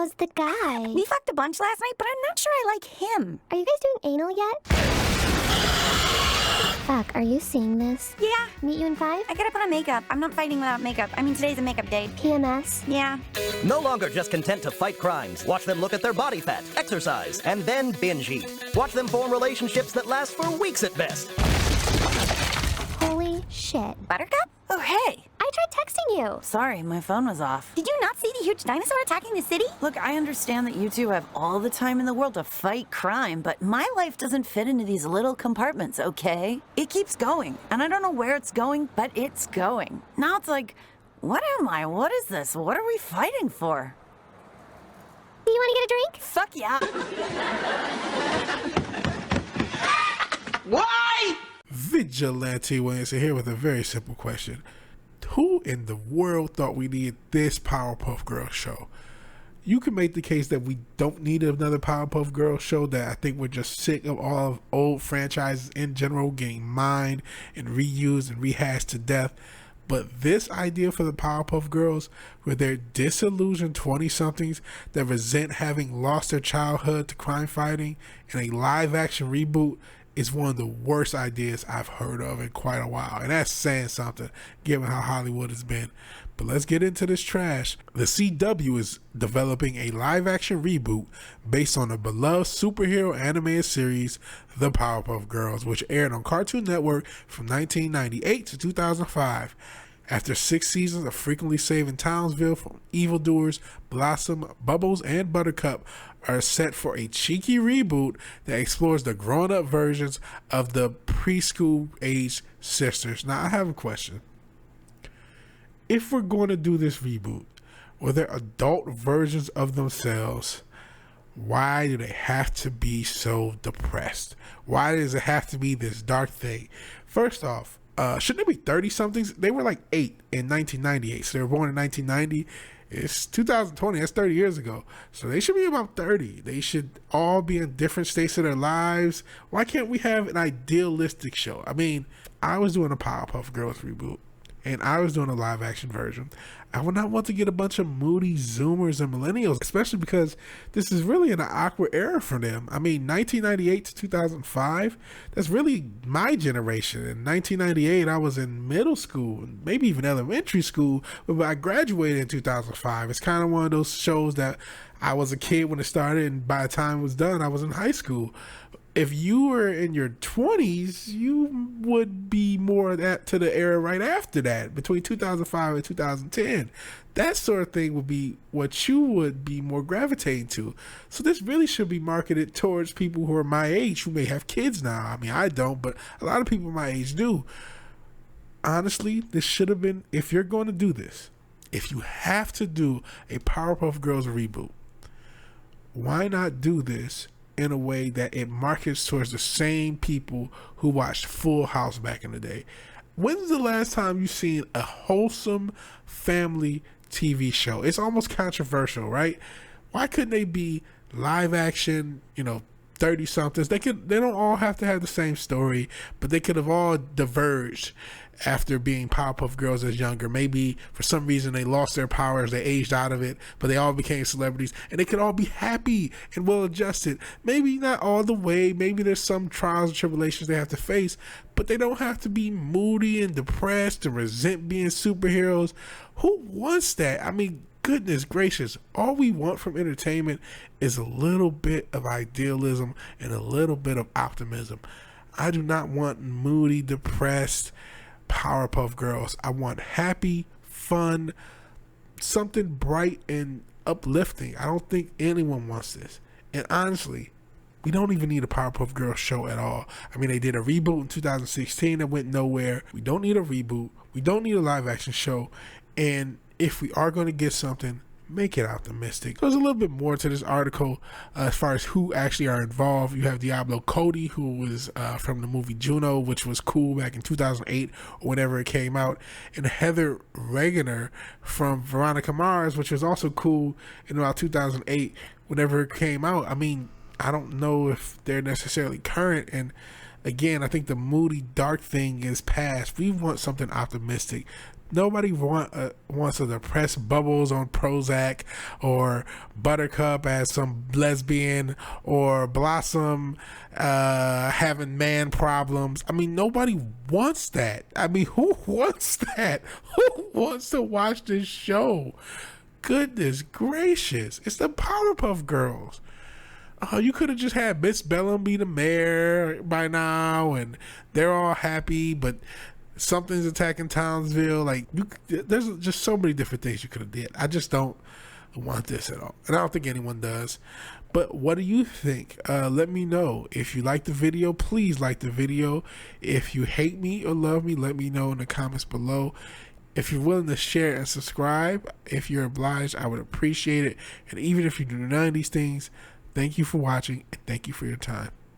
was the guy. We fucked a bunch last night, but I'm not sure I like him. Are you guys doing anal yet? Fuck, are you seeing this? Yeah. Meet you in 5? I gotta put on makeup. I'm not fighting without makeup. I mean, today's a makeup day. PMS? Yeah. No longer just content to fight crimes. Watch them look at their body fat, exercise, and then binge eat. Watch them form relationships that last for weeks at best. Holy shit. Buttercup? Oh, hey. I tried texting you. Sorry, my phone was off. Did you not see the huge dinosaur attacking the city? Look, I understand that you two have all the time in the world to fight crime, but my life doesn't fit into these little compartments, okay? It keeps going, and I don't know where it's going, but it's going. Now it's like, what am I? What is this? What are we fighting for? Do you want to get a drink? Fuck yeah. Why? Vigilante Wednesday here with a very simple question. Who in the world thought we needed this Powerpuff Girls show? You can make the case that we don't need another Powerpuff Girls show, that I think we're just sick of all of old franchises in general getting mined and reused and rehashed to death. But this idea for the Powerpuff Girls, where they're disillusioned 20-somethings that resent having lost their childhood to crime fighting in a live-action reboot, is one of the worst ideas I've heard of in quite a while. And that's saying something, given how Hollywood has been. But let's get into this trash. The CW is developing a live-action reboot based on the beloved superhero animated series, The Powerpuff Girls, which aired on Cartoon Network from 1998 to 2005. After 6 seasons of frequently saving Townsville from evildoers, Blossom, Bubbles, and Buttercup are set for a cheeky reboot that explores the grown-up versions of the preschool-age sisters. Now, I have a question. If we're going to do this reboot, where they're adult versions of themselves, why do they have to be so depressed? Why does it have to be this dark thing? First off, shouldn't they be 30-somethings? They were like 8 in 1998, so they were born in 1990. It's 2020, that's 30 years ago. So they should be about 30. They should all be in different states of their lives. Why can't we have an idealistic show? I mean, I was doing a Powerpuff Girls reboot, and I was doing a live action version. I would not want to get a bunch of moody Zoomers and millennials, especially because this is really an awkward era for them. I mean, 1998 to 2005, that's really my generation. In 1998, I was in middle school, maybe even elementary school, but I graduated in 2005. It's kind of one of those shows that I was a kid when it started, and by the time it was done, I was in high school. If you were in your 20s, you would be more that to the era right after that, between 2005 and 2010. That sort of thing would be what you would be more gravitating to. So this really should be marketed towards people who are my age, who may have kids now. I mean, I don't, but a lot of people my age do. Honestly, this should have been, if you're going to do this, if you have to do a Powerpuff Girls reboot, why not do this in a way that it markets towards the same people who watched Full House back in the day? When's the last time you've seen a wholesome family TV show? It's almost controversial, right? Why couldn't they be live action, 30-somethings? They don't all have to have the same story, but they could have all diverged after being Powerpuff Girls as younger. Maybe for some reason they lost their powers, they aged out of it, but they all became celebrities, and they could all be happy and well adjusted. Maybe not all the way, maybe there's some trials and tribulations they have to face, but they don't have to be moody and depressed and resent being superheroes. Who wants that? I mean, goodness gracious, all we want from entertainment is a little bit of idealism and a little bit of optimism. I do not want moody, depressed Powerpuff Girls. I want happy, fun, something bright and uplifting. I don't think anyone wants this. And honestly, we don't even need a Powerpuff Girls show at all. I mean, they did a reboot in 2016 that went nowhere. We don't need a reboot. We don't need a live action show. And if we are going to get something, make it optimistic. There's a little bit more to this article as far as who actually are involved. You have Diablo Cody, who was from the movie Juno, which was cool back in 2008 or whenever it came out, and Heather Regener from Veronica Mars, which was also cool in about 2008 whenever it came out. I mean, I don't know if they're necessarily current, and again, I think the moody, dark thing is past. We want something optimistic. Nobody wants to depress Bubbles on Prozac, or Buttercup as some lesbian, or Blossom having man problems. I mean, nobody wants that. I mean, who wants that? Who wants to watch this show? Goodness gracious. It's the Powerpuff Girls. You could have just had Miss Bellum be the mayor by now, and they're all happy, but something's attacking Townsville. Like, there's just so many different things you could have did. I just don't want this at all, and I don't think anyone does. But what do you think? Let me know. If you like the video, please like the video. If you hate me or love me, let me know in the comments below. If you're willing to share and subscribe, if you're obliged, I would appreciate it. And even if you do none of these things, thank you for watching, and thank you for your time.